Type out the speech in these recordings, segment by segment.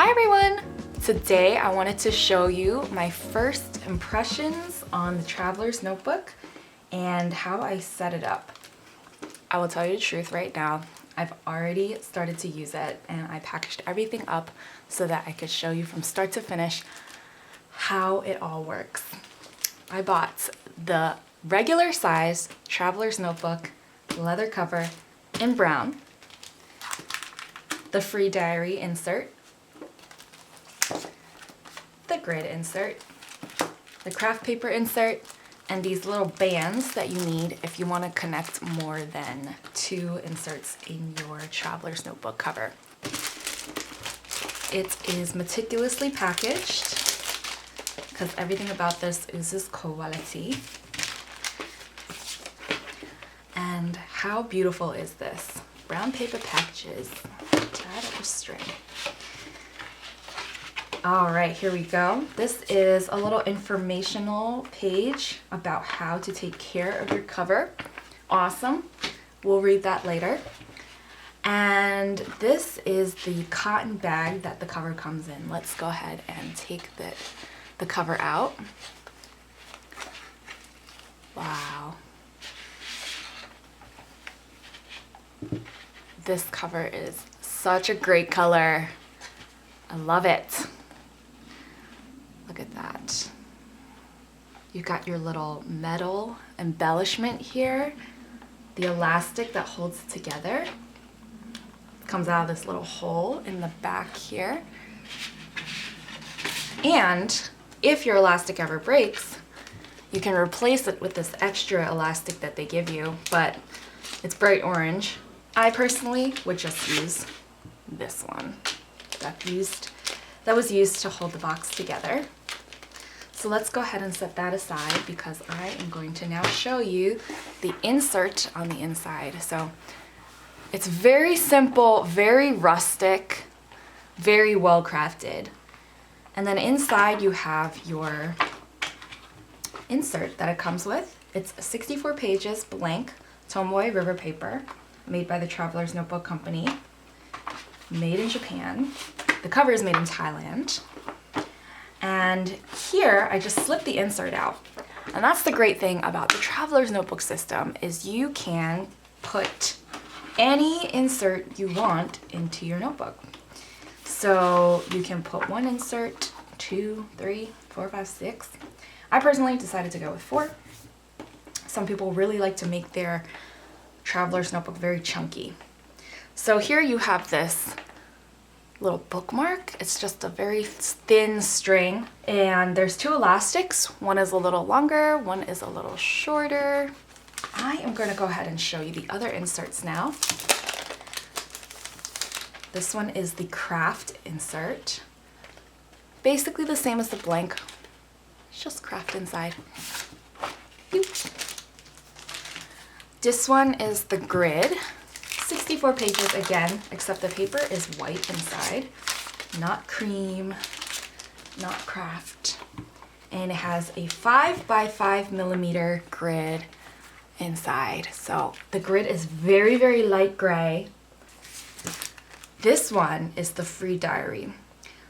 Hi everyone! Today I wanted to show you my first impressions on the Traveler's Notebook and how I set it up. I will tell you the truth right now, I've already started to use it and I packaged everything up so that I could show you from start to finish how it all works. I bought the regular size Traveler's Notebook leather cover in brown, the free diary insert, the grid insert, the craft paper insert, and these little bands that you need if you want to connect more than 2 inserts in your Traveler's Notebook cover. It is meticulously packaged because everything about this is quality. And how beautiful is this? Brown paper packages tied up with string. All right, here we go. This is a little informational page about how to take care of your cover. Awesome. We'll read that later. And this is the cotton bag that the cover comes in. Let's go ahead and take the cover out. Wow. This cover is such a great color. I love it. Look at that. You've got your little metal embellishment here. The elastic that holds it together comes out of this little hole in the back here. And if your elastic ever breaks, you can replace it with this extra elastic that they give you, but it's bright orange. I personally would just use this one that was used to hold the box together. So let's go ahead and set that aside because I am going to now show you the insert on the inside. So it's very simple, very rustic, very well crafted. And then inside you have your insert that it comes with. It's 64 pages, blank, Tomoe River paper, made by the Traveler's Notebook Company, made in Japan. The cover is made in Thailand. And here I just slip the insert out. And that's the great thing about the Traveler's Notebook system is you can put any insert you want into your notebook. So you can put 1 insert, 2, 3, 4, 5, 6. I personally decided to go with 4. Some people really like to make their Traveler's Notebook very chunky. So here you have this little bookmark. It's just a very thin string and there's 2 elastics. One is a little longer, one is a little shorter. I am going to go ahead and show you the other inserts now. This one is the craft insert. Basically the same as the blank. It's just craft inside. Boop. This one is the grid. 64 pages again, except the paper is white inside, not cream, not craft. And it has a 5 by 5 millimeter grid inside. So the grid is very, very light gray. This one is the free diary.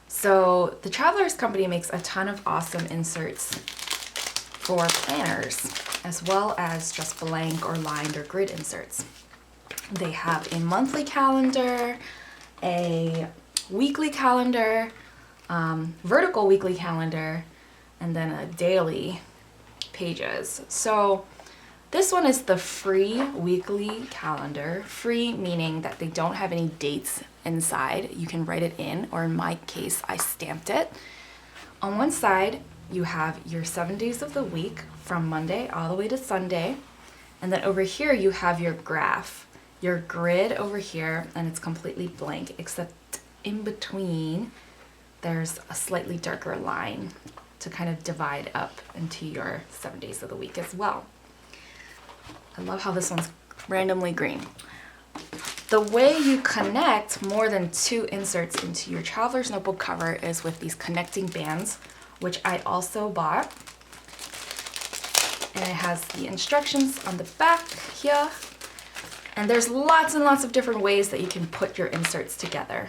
So the Traveler's Company makes a ton of awesome inserts for planners, as well as just blank or lined or grid inserts. They have a monthly calendar, a weekly calendar, vertical weekly calendar, and then a daily pages. So this one is the free weekly calendar. Free meaning that they don't have any dates inside. You can write it in, or in my case, I stamped it. On one side, you have your 7 days of the week from Monday all the way to Sunday. And then over here, you have your graph. Your grid over here, and it's completely blank, except in between there's a slightly darker line to kind of divide up into your 7 days of the week as well. I love how this one's randomly green. The way you connect more than 2 inserts into your Traveler's Notebook cover is with these connecting bands, which I also bought. And it has the instructions on the back here. And there's lots and lots of different ways that you can put your inserts together.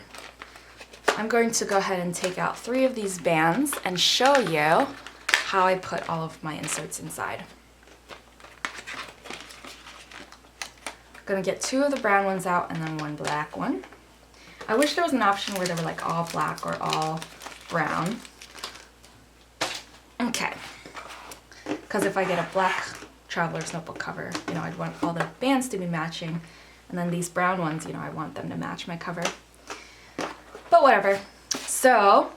I'm going to go ahead and take out 3 of these bands and show you how I put all of my inserts inside. I'm gonna get 2 of the brown ones out and then 1 black one. I wish there was an option where they were like all black or all brown. Okay, because if I get a black traveler's notebook cover, you know, I'd want all the bands to be matching, and then these brown ones, you know, I want them to match my cover. But whatever. So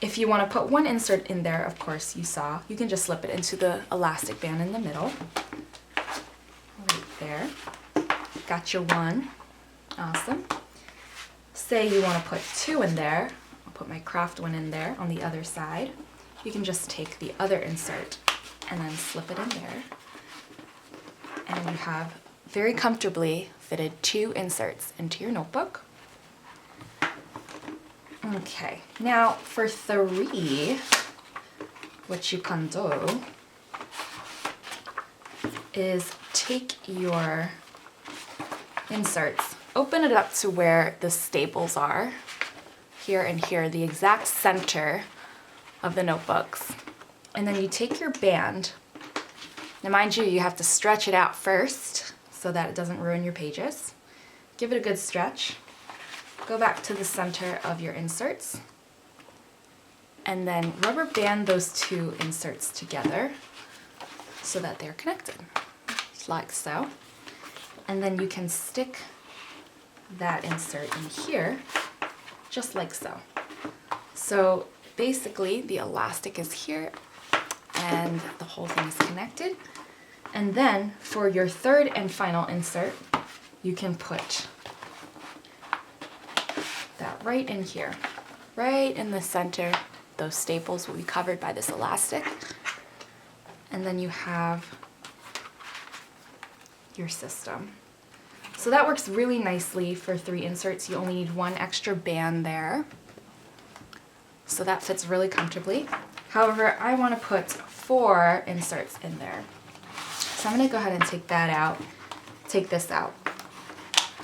if you want to put 1 insert in there, of course, you saw, you can just slip it into the elastic band in the middle. Right there. Got your 1. Awesome. Say you want to put 2 in there. I'll put my craft one in there on the other side. You can just take the other insert and then slip it in there. And you have very comfortably fitted 2 inserts into your notebook. Okay, now for 3, what you can do is take your inserts, open it up to where the staples are, here and here, the exact center of the notebooks. And then you take your band. Now mind you, you have to stretch it out first so that it doesn't ruin your pages. Give it a good stretch. Go back to the center of your inserts and then rubber band those 2 inserts together so that they're connected, like so. And then you can stick that insert in here, just like so. So basically the elastic is here and the whole thing is connected. And then for your 3rd and final insert, you can put that right in here, right in the center. Those staples will be covered by this elastic. And then you have your system. So that works really nicely for 3 inserts. You only need 1 extra band there. So that fits really comfortably. However, I want to put 4 inserts in there. So I'm going to go ahead and take that out, take this out.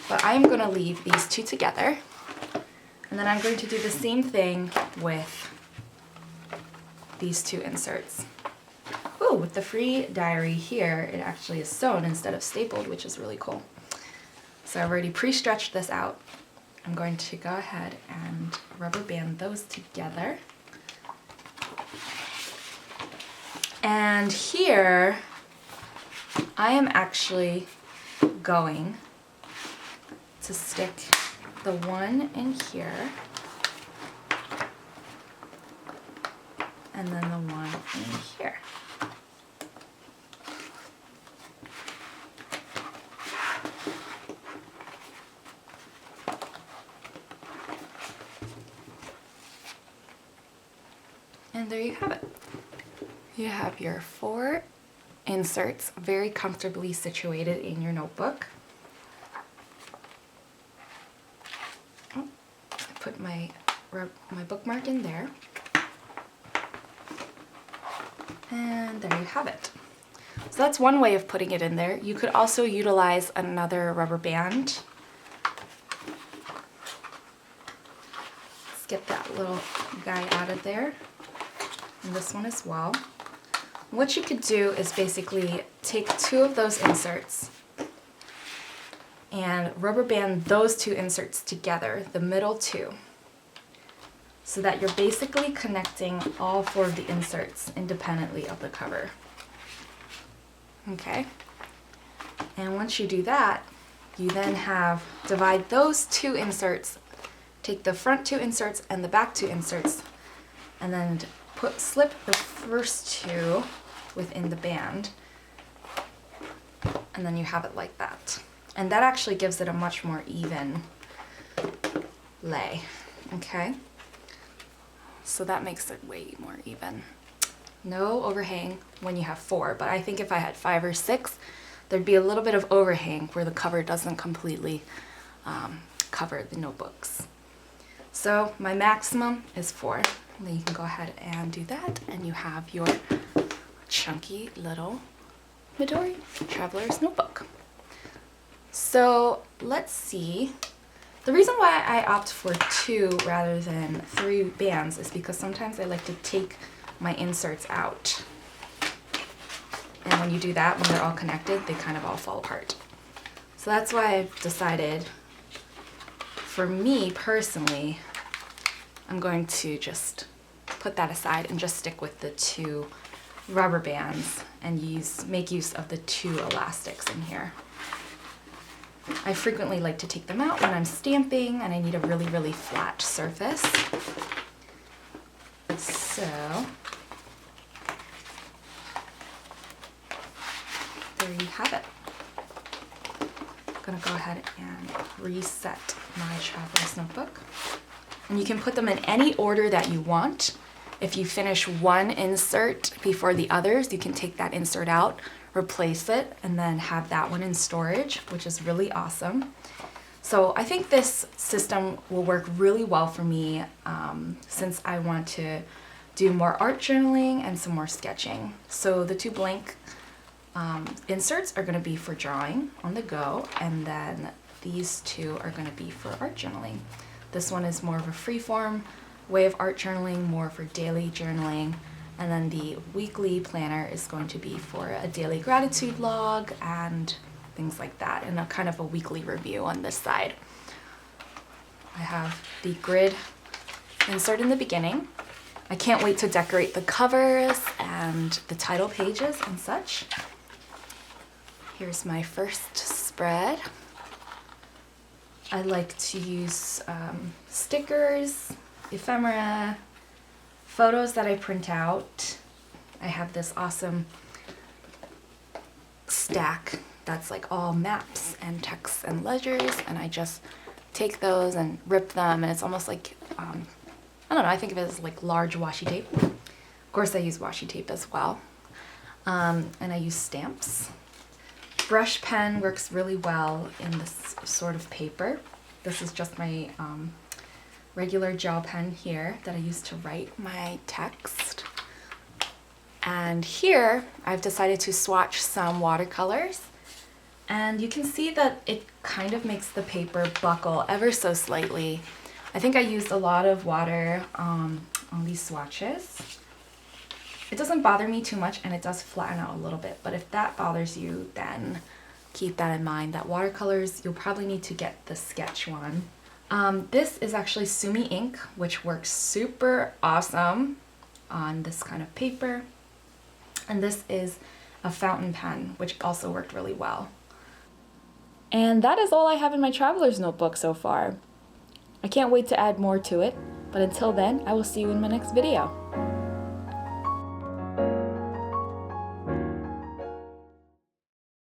But I am going to leave these 2 together. And then I'm going to do the same thing with these 2 inserts. Ooh, with the free diary here, it actually is sewn instead of stapled, which is really cool. So I've already pre-stretched this out. I'm going to go ahead and rubber band those together. And here, I am actually going to stick the 1 in here, and then the 1 in here. And there you have it. You have your 4 inserts very comfortably situated in your notebook. Oh, I put my bookmark in there. And there you have it. So that's one way of putting it in there. You could also utilize another rubber band. Let's get that little guy out of there. And this one as well. What you could do is basically take 2 of those inserts and rubber band those 2 inserts together, the middle 2, so that you're basically connecting all 4 of the inserts independently of the cover. Okay? And once you do that, you then divide those 2 inserts, take the front 2 inserts and the back 2 inserts, and then slip the first 2 within the band, and then you have it like that. And that actually gives it a much more even lay, okay? So that makes it way more even. No overhang when you have 4, but I think if I had 5 or 6, there'd be a little bit of overhang where the cover doesn't completely cover the notebooks. So my maximum is 4. And then you can go ahead and do that, and you have your chunky little Midori Traveler's Notebook. So let's see The reason why I opt for 2 rather than 3 bands is because sometimes I like to take my inserts out. And when you do that, when they're all connected, they kind of all fall apart. So that's why I've decided, for me personally, I'm going to just put that aside and just stick with the 2 rubber bands and make use of the 2 elastics in here. I frequently like to take them out when I'm stamping and I need a really, really flat surface. So there you have it. I'm gonna go ahead and reset my traveler's notebook. And you can put them in any order that you want. If you finish one insert before the others, you can take that insert out, replace it, and then have that one in storage, which is really awesome. So I think this system will work really well for me since I want to do more art journaling and some more sketching. So the 2 blank inserts are going to be for drawing on the go, and then these 2 are going to be for art journaling. This one is more of a free-form way of art journaling, more for daily journaling, and then the weekly planner is going to be for a daily gratitude log and things like that, and a kind of a weekly review on this side. I have the grid insert in the beginning. I can't wait to decorate the covers and the title pages and such. Here's my first spread. I like to use stickers, ephemera, photos that I print out. I have this awesome stack that's like all maps and texts and ledgers, and I just take those and rip them, and it's almost like, I don't know, I think of it as like large washi tape. Of course I use washi tape as well. And I use stamps. Brush pen works really well in this sort of paper. This is just my regular gel pen here that I use to write my text. And here I've decided to swatch some watercolors, and you can see that it kind of makes the paper buckle ever so slightly. I think I used a lot of water on these swatches. It doesn't bother me too much, and it does flatten out a little bit, but if that bothers you, then keep that in mind, that watercolors, you'll probably need to get the sketch one. This is actually Sumi ink, which works super awesome on this kind of paper. And this is a fountain pen, which also worked really well. And that is all I have in my traveler's notebook so far. I can't wait to add more to it, but until then, I will see you in my next video.